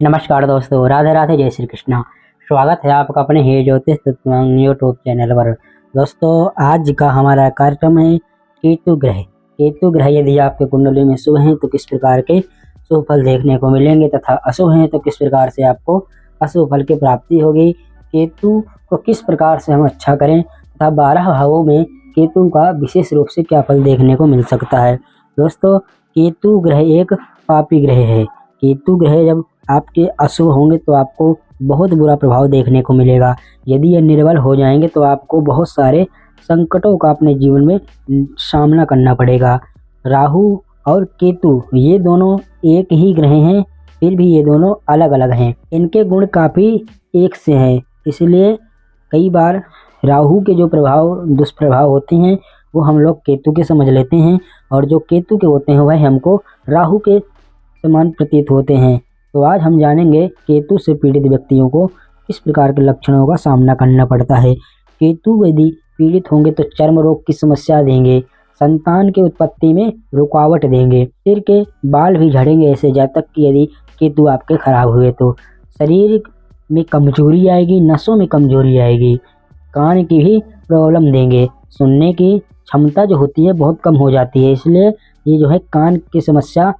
नमस्कार दोस्तों, राधे राधे, जय श्री कृष्णा। स्वागत है आपका अपने हे ज्योतिष तत्वांग यूट्यूब चैनल पर। दोस्तों, आज का हमारा कार्यक्रम है केतु ग्रह। केतु ग्रह यदि आपके कुंडली में शुभ हैं तो किस प्रकार के शुभ फल देखने को मिलेंगे तथा अशुभ हैं तो किस प्रकार से आपको अशुभ फल की प्राप्ति होगी। केतु को किस प्रकार से हम अच्छा करें तथा 12 भावों में केतु का विशेष रूप से क्या फल देखने को मिल सकता है। दोस्तों, केतु ग्रह एक पापी ग्रह है। केतु ग्रह जब आपके अशुभ होंगे तो आपको बहुत बुरा प्रभाव देखने को मिलेगा। यदि ये निर्बल हो जाएंगे तो आपको बहुत सारे संकटों का अपने जीवन में सामना करना पड़ेगा। राहु और केतु ये दोनों एक ही ग्रह हैं, फिर भी ये दोनों अलग अलग हैं। इनके गुण काफ़ी एक से हैं, इसलिए कई बार राहु के जो दुष्प्रभाव होते हैं वो हम लोग केतु के समझ लेते हैं, और जो केतु के होते हैं वह हमको राहु के समान प्रतीत होते हैं। तो आज हम जानेंगे केतु से पीड़ित व्यक्तियों को किस प्रकार के लक्षणों का सामना करना पड़ता है। केतु यदि पीड़ित होंगे तो चर्म रोग की समस्या देंगे, संतान के उत्पत्ति में रुकावट देंगे, सिर के बाल भी झड़ेंगे ऐसे जातक की यदि केतु आपके खराब हुए तो। शरीर में कमजोरी आएगी, नसों में कमजोरी आएगी, कान की भी प्रॉब्लम देंगे, सुनने की क्षमता जो होती है बहुत कम हो जाती है, इसलिए ये जो है कान की समस्या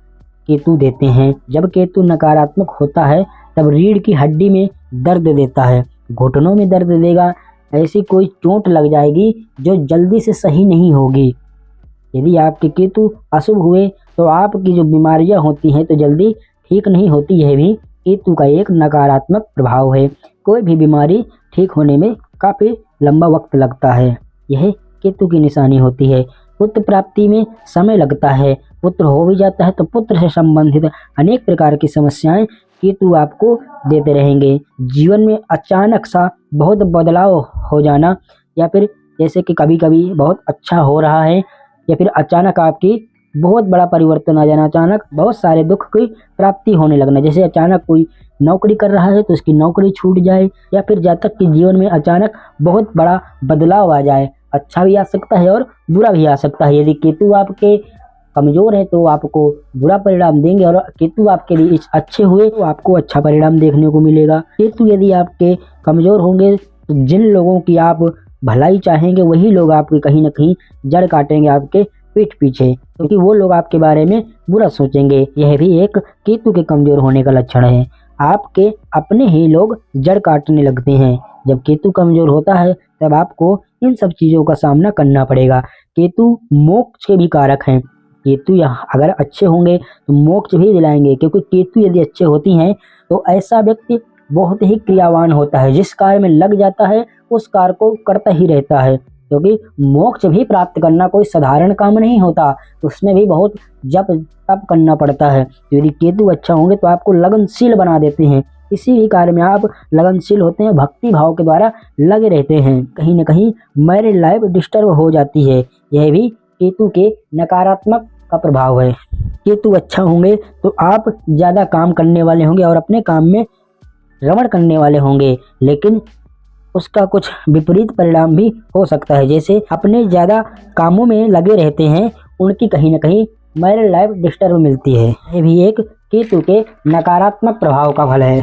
केतु देते हैं। जब केतु नकारात्मक होता है तब रीढ़ की हड्डी में दर्द देता है, घुटनों में दर्द देगा, ऐसी कोई चोट लग जाएगी जो जल्दी से सही नहीं होगी। यदि आपके केतु अशुभ हुए तो आपकी जो बीमारियां होती हैं तो जल्दी ठीक नहीं होती। यह भी केतु का एक नकारात्मक प्रभाव है। कोई भी बीमारी ठीक होने में काफ़ी लंबा वक्त लगता है, यह केतु की निशानी होती है। पुत्र प्राप्ति में समय लगता है, पुत्र हो भी जाता है तो पुत्र से संबंधित अनेक प्रकार की समस्याएं केतु आपको देते रहेंगे। जीवन में अचानक सा बहुत बदलाव हो जाना, या फिर जैसे कि कभी कभी बहुत अच्छा हो रहा है या फिर अचानक आपकी बहुत बड़ा परिवर्तन आ जाना, अचानक बहुत सारे दुख की प्राप्ति होने लगना। जैसे अचानक कोई नौकरी कर रहा है तो उसकी नौकरी छूट जाए, या फिर जातक के जीवन में अचानक बहुत बड़ा बदलाव आ जाए। अच्छा भी आ सकता है और बुरा भी आ सकता है। यदि केतु आपके कमज़ोर है तो आपको बुरा परिणाम देंगे, और केतु आपके लिए अच्छे हुए तो आपको अच्छा परिणाम देखने को मिलेगा। केतु यदि आपके कमज़ोर होंगे तो जिन लोगों की आप भलाई चाहेंगे वही लोग आपके कहीं ना कहीं जड़ काटेंगे आपके पीठ पीछे, क्योंकि वो लोग आपके बारे में बुरा सोचेंगे। यह भी एक केतु के कमज़ोर होने का लक्षण है। आपके अपने ही लोग जड़ काटने लगते हैं। जब केतु कमज़ोर होता है तब आपको इन सब चीज़ों का सामना करना पड़ेगा। केतु मोक्ष के भी कारक हैं। केतु अगर अच्छे होंगे तो मोक्ष भी दिलाएंगे, क्योंकि केतु यदि अच्छे होती हैं तो ऐसा व्यक्ति बहुत ही क्रियावान होता है, जिस कार्य में लग जाता है उस कार्य को करता ही रहता है। क्योंकि मोक्ष भी प्राप्त करना कोई साधारण काम नहीं होता, उसमें भी बहुत जप तप करना पड़ता है। यदि केतु अच्छा होंगे तो आपको लगनशील बना देते हैं, किसी भी कार्य में आप लगनशील होते हैं, भक्ति भाव के द्वारा लगे रहते हैं। कहीं ना कहीं मैरिड लाइफ डिस्टर्ब हो जाती है, यह भी केतु के नकारात्मक का प्रभाव है। केतु अच्छा होंगे तो आप ज़्यादा काम करने वाले होंगे और अपने काम में रमण करने वाले होंगे, लेकिन उसका कुछ विपरीत परिणाम भी हो सकता है। जैसे अपने ज़्यादा कामों में लगे रहते हैं, उनकी कहीं ना कहीं मैरिड लाइफ डिस्टर्ब मिलती है। ये भी एक केतु के नकारात्मक प्रभाव का फल है।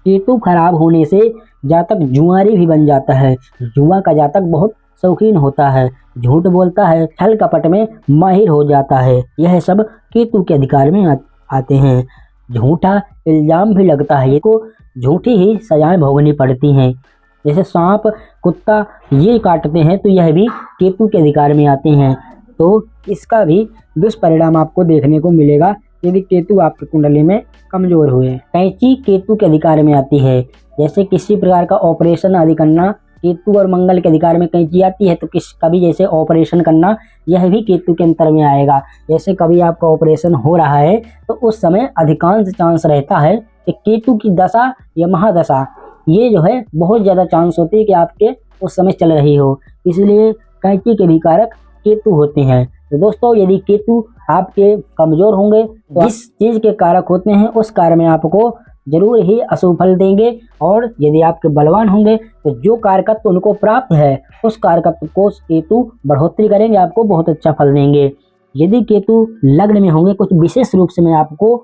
केतु खराब होने से जातक जुआरी भी बन जाता है। जुआ का जातक बहुत शौकीन होता है, झूठ बोलता है, छल कपट में माहिर हो जाता है। यह सब केतु के अधिकार में आते हैं। झूठा इल्जाम भी लगता है, ये को झूठी ही सजाएं भोगनी पड़ती हैं। जैसे सांप कुत्ता ये काटते हैं तो यह भी केतु के अधिकार में आते हैं, तो इसका भी दुष्परिणाम आपको देखने को मिलेगा यदि केतु आपकी कुंडली में कमजोर हुए। कैंची केतु के अधिकार में आती है। जैसे किसी प्रकार का ऑपरेशन आदि करना केतु और मंगल के अधिकार में कैंची आती है, तो कभी जैसे ऑपरेशन करना यह भी केतु के अंतर में आएगा। जैसे कभी आपका ऑपरेशन हो रहा है तो उस समय अधिकांश चांस रहता है कि केतु की दशा या महादशा ये जो है बहुत ज़्यादा चांस होती है कि आपके उस समय चल रही हो, इसलिए कैंची के भी कारक केतु होते हैं। तो दोस्तों, यदि केतु आपके कमज़ोर होंगे तो इस चीज़ के कारक होते हैं, उस कार्य में आपको जरूर ही अशुभ फल देंगे। और यदि आपके बलवान होंगे तो जो कारकत्व उनको प्राप्त है उस कारकत्व को केतु बढ़ोतरी करेंगे, आपको बहुत अच्छा फल देंगे। यदि केतु लग्न में होंगे, कुछ विशेष रूप से मैं आपको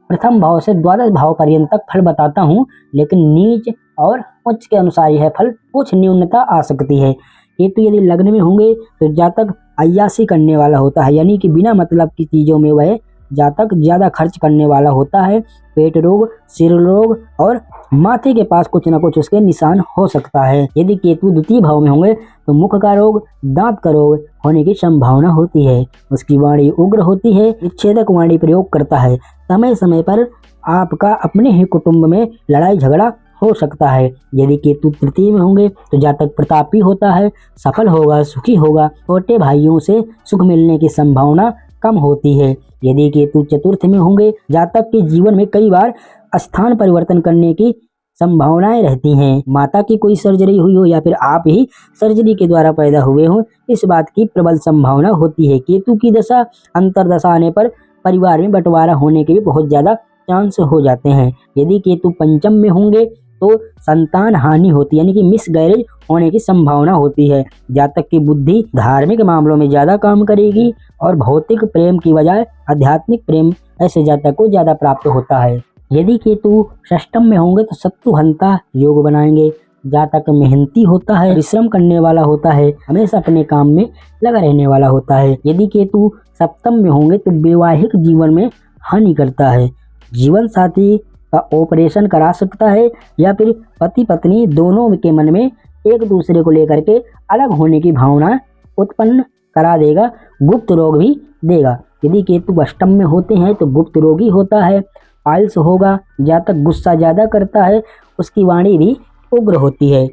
प्रथम भाव से द्वादश भाव पर्यंत तक फल बताता हूँ, लेकिन नीच और उच्च के अनुसार यह फल कुछ न्यूनता आ सकती है। केतु यदि लग्न में होंगे तो जातक अय्याशी करने वाला होता है, यानी कि बिना मतलब की चीजों में वह जातक ज्यादा खर्च करने वाला होता है। पेट रोग, सिर रोग और माथे के पास कुछ न कुछ उसके निशान हो सकता है। यदि केतु द्वितीय भाव में होंगे तो मुख का रोग, दांत का रोग होने की संभावना होती है। उसकी वाणी उग्र होती है, विच्छेदक वाणी प्रयोग करता है। समय समय पर आपका अपने ही कुटुंब में लड़ाई झगड़ा हो सकता है। यदि केतु तृतीय में होंगे तो जातक प्रतापी होता है, सफल होगा, सुखी होगा। छोटे भाइयों से सुख मिलने की संभावना कम होती है। यदि केतु चतुर्थ में होंगे, जातक के जीवन में कई बार स्थान परिवर्तन करने की संभावनाएं रहती हैं। माता की कोई सर्जरी हुई हो या फिर आप ही सर्जरी के द्वारा पैदा हुए हो, इस बात की प्रबल संभावना होती है। केतु की दशा अंतर्दशा आने पर परिवार में बंटवारा होने के भी बहुत ज्यादा चांस हो जाते हैं। यदि केतु पंचम में होंगे तो संतान हानि होती है, यानी कि मिसगैरेज होने की संभावना होती है। जातक की बुद्धि धार्मिक मामलों में ज्यादा काम करेगी और भौतिक प्रेम की बजाय आध्यात्मिक प्रेम ऐसे जातक को ज्यादा प्राप्त होता है। यदि केतु षष्टम में होंगे तो शत्रुहंता योग बनाएंगे। जातक मेहनती होता है, परिश्रम करने वाला होता है, हमेशा अपने काम में लगा रहने वाला होता है। यदि केतु सप्तम में होंगे तो वैवाहिक जीवन में हानि करता है। जीवन साथी का ऑपरेशन करा सकता है या फिर पति पत्नी दोनों के मन में एक दूसरे को लेकर के अलग होने की भावना उत्पन्न करा देगा। गुप्त रोग भी देगा। यदि केतु अष्टम में होते हैं तो गुप्त रोगी होता है, पाइल्स होगा। जातक गुस्सा ज्यादा करता है, उसकी वाणी भी उग्र होती है।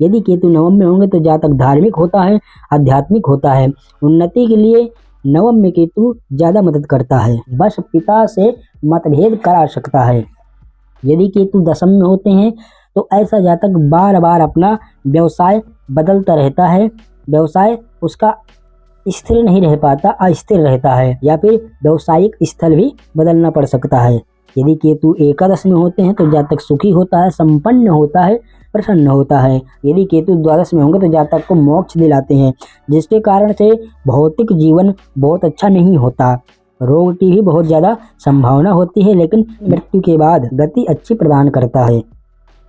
यदि केतु नवम में होंगे तो जातक धार्मिक होता है, आध्यात्मिक होता है। उन्नति के लिए नवम में केतु ज्यादा मदद करता है, बस पिता से मतभेद करा सकता है। यदि केतु दशम में होते हैं तो ऐसा जातक बार बार अपना व्यवसाय बदलता रहता है। व्यवसाय उसका स्थिर नहीं रह पाता, अस्थिर रहता है, या फिर व्यवसायिक स्थल भी बदलना पड़ सकता है। यदि केतु एकादश में होते हैं तो जातक सुखी होता है, संपन्न होता है, प्रसन्न होता है। यदि केतु द्वादश में होंगे तो जातक को मोक्ष दिलाते हैं, जिसके कारण से भौतिक जीवन बहुत अच्छा नहीं होता। रोग की भी बहुत ज़्यादा संभावना होती है, लेकिन मृत्यु के बाद गति अच्छी प्रदान करता है।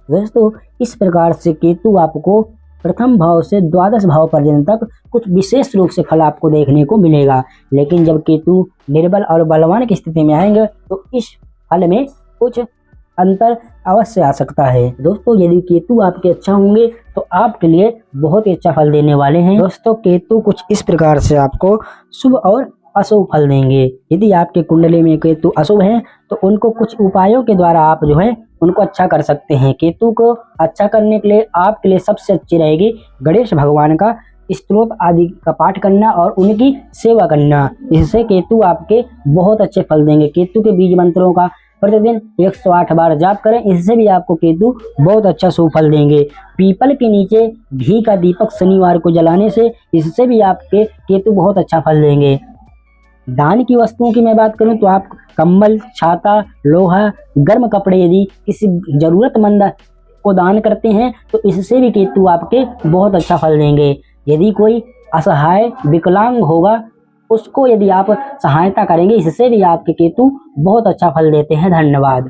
दोस्तों, इस प्रकार से केतु आपको प्रथम भाव से द्वादश भाव पर्यंत तक कुछ विशेष रूप से फल आपको देखने को मिलेगा। लेकिन जब केतु निर्बल और बलवान की स्थिति में आएंगे तो इस फल में कुछ अंतर अवश्य आ सकता है। दोस्तों, यदि केतु आपके अच्छा होंगे तो आपके लिए बहुत ही अच्छा फल देने वाले हैं। दोस्तों, केतु कुछ इस प्रकार से आपको शुभ और अशुभ फल देंगे। यदि आपके कुंडली में केतु अशुभ हैं तो उनको कुछ उपायों के द्वारा आप जो है उनको अच्छा कर सकते हैं। केतु को अच्छा करने के लिए आपके लिए सबसे अच्छी रहेगी गणेश भगवान का स्तोत्र आदि का पाठ करना और उनकी सेवा करना। इससे केतु आपके बहुत अच्छे फल देंगे। केतु के बीज मंत्रों का प्रतिदिन 108 बार जाप करें, इससे भी आपको केतु बहुत अच्छा शुभ फल देंगे। पीपल के नीचे घी का दीपक शनिवार को जलाने से इससे भी आपके केतु बहुत अच्छा फल देंगे। दान की वस्तुओं की मैं बात करूं तो आप कंबल, छाता, लोहा, गर्म कपड़े यदि किसी जरूरतमंद को दान करते हैं तो इससे भी केतु आपके बहुत अच्छा फल देंगे। यदि कोई असहाय विकलांग होगा उसको यदि आप सहायता करेंगे, इससे भी आपके केतु बहुत अच्छा फल देते हैं। धन्यवाद।